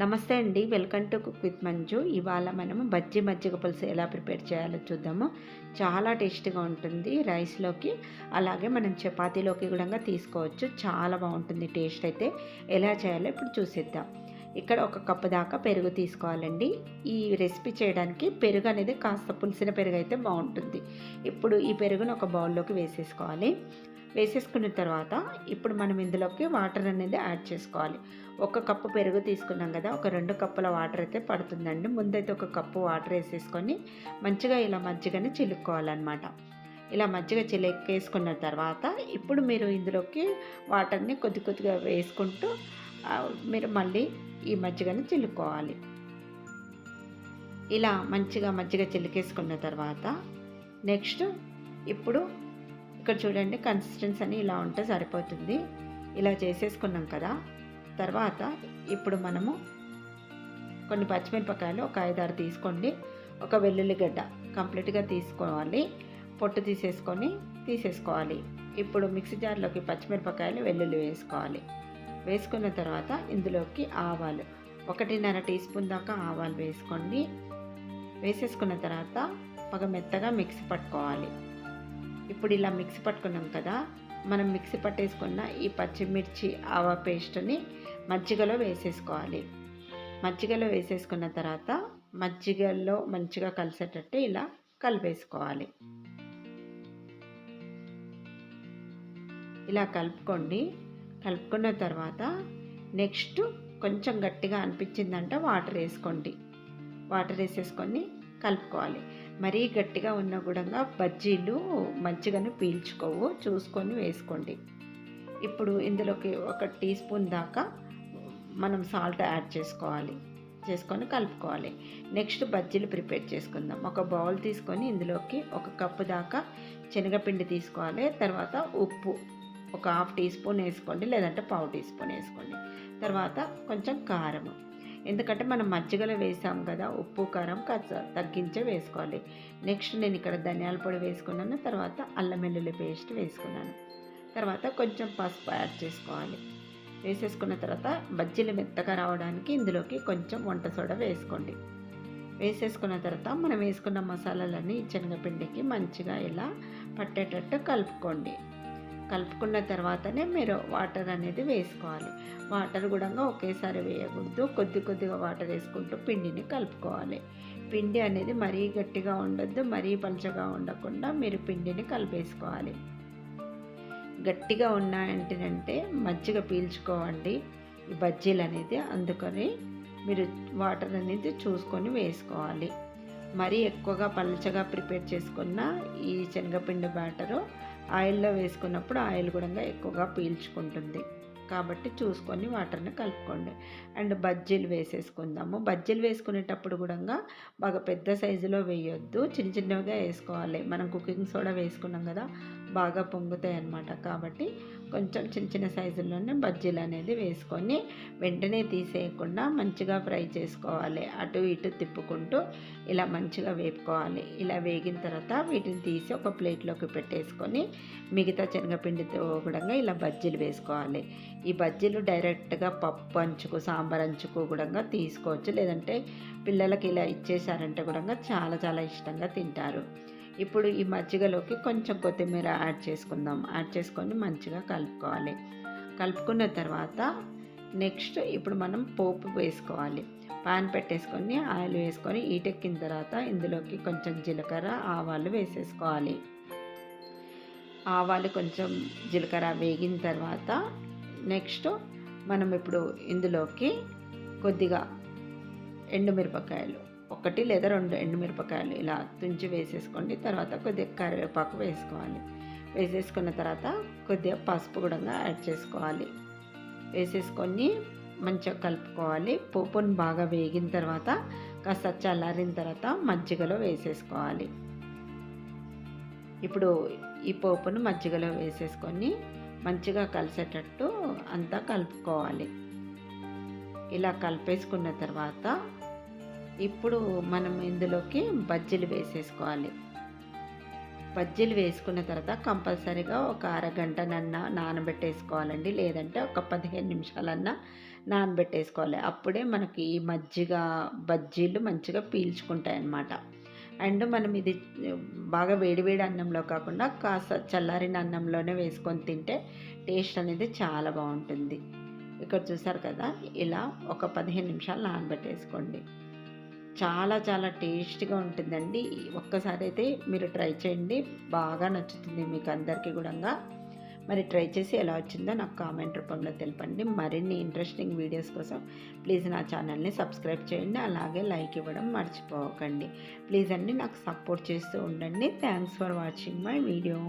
నమస్తే అండి. Welcome to cook with Manju. ఇవాళ మనము బజ్జీ మజ్జిగ పులుసు ఎలా ప్రిపేర్ చేయాలో చూద్దాము. చాలా టేస్టీగా ఉంటుంది రైస్లోకి, అలాగే మనం చపాతీలోకి కూడా తీసుకోవచ్చు. చాలా బాగుంటుంది టేస్ట్ అయితే. ఎలా చేయాలో ఇప్పుడు చూసేద్దాం. ఇక్కడ ఒక కప్పు దాకా పెరుగు తీసుకోవాలండి. ఈ రెసిపీ చేయడానికి పెరుగు అనేది కాస్త పులిసిన పెరుగు అయితే బాగుంటుంది. ఇప్పుడు ఈ పెరుగును ఒక బౌల్లోకి వేసేసుకోవాలి. వేసేసుకున్న తర్వాత ఇప్పుడు మనం ఇందులోకి వాటర్ అనేది యాడ్ చేసుకోవాలి. ఒక కప్పు పెరుగు తీసుకున్నాం కదా, ఒక 2 కప్పుల వాటర్ అయితే పడుతుందండి. ముందైతే ఒక కప్పు వాటర్ వేసేసుకొని మంచిగా ఇలా మజ్జిగని చిలుక్కోవాలన్నమాట. ఇలా మజ్జిగ చిలుక్కేసుకున్న తర్వాత ఇప్పుడు మీరు ఇందులోకి వాటర్ని కొద్ది కొద్దిగా వేసుకుంటూ మీరు మళ్ళీ ఈ మజ్జిగని చిలుక్కోవాలి. ఇలా మంచిగా మజ్జిగ చిలికేసుకున్న తర్వాత నెక్స్ట్ ఇప్పుడు ఇక్కడ చూడండి, కన్సిస్టెన్సీ అని ఇలా ఉంటే సరిపోతుంది. ఇలా చేసేసుకున్నాం కదా, తర్వాత ఇప్పుడు మనము కొన్ని పచ్చిమిరపకాయలు ఒక 5-6 తీసుకోండి. ఒక వెల్లుల్లిగడ్డ కంప్లీట్గా తీసుకోవాలి, పొట్టు తీసేసుకోవాలి. ఇప్పుడు మిక్సీ జార్లోకి పచ్చిమిరపకాయలు, వెల్లుల్లి వేసుకోవాలి. వేసుకున్న తర్వాత ఇందులోకి ఆవాలు 1.5 టీ స్పూన్ దాకా ఆవాలు వేసుకోండి. వేసేసుకున్న తర్వాత బాగా మెత్తగా మిక్సీ పట్టుకోవాలి. ఇప్పుడు ఇలా మిక్సీ పట్టుకున్నాం కదా, మనం మిక్సీ పట్టేసుకున్న ఈ పచ్చిమిర్చి ఆవా పేస్ట్ని మజ్జిగలో వేసేసుకోవాలి. మజ్జిగలో వేసేసుకున్న తర్వాత మజ్జిగలో మంచిగా కలిసేటట్టు ఇలా కలిపేసుకోవాలి. ఇలా కలుపుకోండి. కలుపుకున్న తర్వాత నెక్స్ట్ కొంచెం గట్టిగా అనిపించిందంటే వాటర్ వేసుకోండి. వాటర్ వేసేసుకొని కలుపుకోవాలి. మరీ గట్టిగా ఉన్న కూడా బజ్జీలు మజ్జిగను పీల్చుకోవు, చూసుకొని వేసుకోండి. ఇప్పుడు ఇందులోకి 1 టీ స్పూన్ దాకా మనం సాల్ట్ యాడ్ చేసుకొని కలుపుకోవాలి. నెక్స్ట్ బజ్జీలు ప్రిపేర్ చేసుకుందాం. ఒక బౌల్ తీసుకొని ఇందులోకి 1 కప్పు దాకా శనగపిండి తీసుకోవాలి. తర్వాత ఉప్పు ఒక 1/2 టీ స్పూన్ వేసుకోండి, లేదంటే 1/4 టీ స్పూన్ వేసుకోండి. తర్వాత కొంచెం కారం, ఎందుకంటే మనం మజ్జిగలో వేసాం కదా, ఉప్పు కారం కాస్త తగ్గించే వేసుకోవాలి. నెక్స్ట్ నేను ఇక్కడ ధనియాల పొడి వేసుకున్నాను, తర్వాత అల్లం వెల్లుల్లి పేస్ట్ వేసుకున్నాను. తర్వాత కొంచెం పసుపు యాడ్ చేసుకోవాలి. వేసేసుకున్న తర్వాత బజ్జీలు మెత్తగా రావడానికి ఇందులోకి కొంచెం వంట సోడా వేసుకోండి. వేసేసుకున్న తర్వాత మనం వేసుకున్న మసాలాలన్నీ శనగపిండికి మంచిగా ఇలా పట్టేటట్టు కలుపుకోండి. కలుపుకున్న తర్వాతనే మీరు వాటర్ అనేది వేసుకోవాలి. వాటర్ కూడా ఒకేసారి వేయకూడదు, కొద్దిగా వాటర్ వేసుకుంటూ పిండిని కలుపుకోవాలి. పిండి అనేది మరీ గట్టిగా ఉండొద్దు, మరీ పలుచగా ఉండకుండా మీరు పిండిని కలిపేసుకోవాలి. గట్టిగా ఉన్నాయంటేనంటే మజ్జిగ పీల్చుకోవండి ఈ బజ్జీలు అనేది, అందుకని మీరు వాటర్ అనేది చూసుకొని వేసుకోవాలి. మరీ ఎక్కువగా పలుచగా ప్రిపేర్ చేసుకున్న ఈ శనగపిండి బ్యాటరు ఆయిల్లో వేసుకున్నప్పుడు ఆయిల్ కూడా ఎక్కువగా పీల్చుకుంటుంది, కాబట్టి చూసుకొని వాటర్ని కలుపుకోండి. అండ్ బజ్జీలు వేసేసుకుందాము. బజ్జీలు వేసుకునేటప్పుడు కూడా బాగా పెద్ద సైజులో వేయొద్దు, చిన్నగా వేసుకోవాలి. మనం కుకింగ్ సోడా వేసుకున్నాం కదా, బాగా పొంగుతాయి అన్నమాట. కాబట్టి కొంచెం చిన్న సైజుల్లోనే బజ్జీలు అనేది వేసుకొని వెంటనే తీసేయకుండా మంచిగా ఫ్రై చేసుకోవాలి. అటు ఇటు తిప్పుకుంటూ ఇలా మంచిగా వేపుకోవాలి. ఇలా వేగిన తర్వాత వీటిని తీసి ఒక ప్లేట్లోకి పెట్టేసుకొని మిగతా శనగపిండితో కూడా ఇలా బజ్జీలు వేసుకోవాలి. ఈ బజ్జీలు డైరెక్ట్గా పప్పు అంచుకు, సాంబార్ అంచుకు కూడా తీసుకోవచ్చు, లేదంటే పిల్లలకి ఇలా ఇచ్చేసారంటే కూడా చాలా ఇష్టంగా తింటారు. ఇప్పుడు ఈ మజ్జిగలోకి కొంచెం కొత్తిమీర యాడ్ చేసుకొని మంచిగా కలుపుకోవాలి. కలుపుకున్న తర్వాత నెక్స్ట్ ఇప్పుడు మనం పోపు వేసుకోవాలి. పాన్ పెట్టేసుకొని ఆయిల్ వేసుకొని ఈటెక్కిన తర్వాత ఇందులోకి కొంచెం జీలకర్ర, ఆవాలు వేసేసుకోవాలి. ఆవాలు కొంచెం జీలకర్ర వేగిన తర్వాత నెక్స్ట్ మనం ఇప్పుడు ఇందులోకి కొద్దిగా ఎండుమిరపకాయలు 1 లేదా 2 ఎండుమిరపకాయలు ఇలా తుంచి వేసేసుకోండి. తర్వాత కొద్దిగా కరివేపాకు వేసుకోవాలి. వేసేసుకున్న తర్వాత కొద్దిగా పసుపు కూడా యాడ్ చేసుకోవాలి. వేసేసుకొని మంచిగా కలుపుకోవాలి. పోపును బాగా వేగిన తర్వాత కాస్త చల్లారిన తర్వాత మజ్జిగలో వేసేసుకోవాలి. ఇప్పుడు ఈ పోపును మజ్జిగలో వేసేసుకొని మంచిగా కలిసేటట్టు అంతా కలుపుకోవాలి. ఇలా కలిపేసుకున్న తర్వాత ఇప్పుడు మనం ఇందులోకి బజ్జీలు వేసేసుకోవాలి. బజ్జీలు వేసుకున్న తర్వాత కంపల్సరీగా ఒక అరగంటనన్నా నానబెట్టేసుకోవాలండి. లేదంటే ఒక 15 నిమిషాలన్నా నానబెట్టేసుకోవాలి. అప్పుడే మనకి ఈ మజ్జిగ బజ్జీలు మంచిగా పీల్చుకుంటాయన్నమాట. అండ్ మనం ఇది బాగా వేడి వేడి అన్నంలో కాకుండా కాస్త చల్లారిన అన్నంలోనే వేసుకొని తింటే టేస్ట్ అనేది చాలా బాగుంటుంది. ఇక్కడ చూసారు కదా, ఇలా ఒక 15 నిమిషాలు నానబెట్టేసుకోండి. చాలా చాలా టేస్ట్‌గా ఉంటుందండి. ఒక్కసారి అయితే మీరు ట్రై చేయండి. బాగా నచ్చుతుంది మీకు అందరికీ గూడంగా. మరి ట్రై చేసి ఎలా వచ్చిందో నాకు కామెంట్ రూపంలో తెలపండి. మరిన్ని ఇంట్రెస్టింగ్ వీడియోస్ కోసం ప్లీజ్ నా ఛానల్ని సబ్స్క్రైబ్ చేయండి. అలాగే లైక్ ఇవ్వడం మర్చిపోకండి. ప్లీజ్ అండి నాకు సపోర్ట్ చేస్తూ ఉండండి. Thanks for watching my video.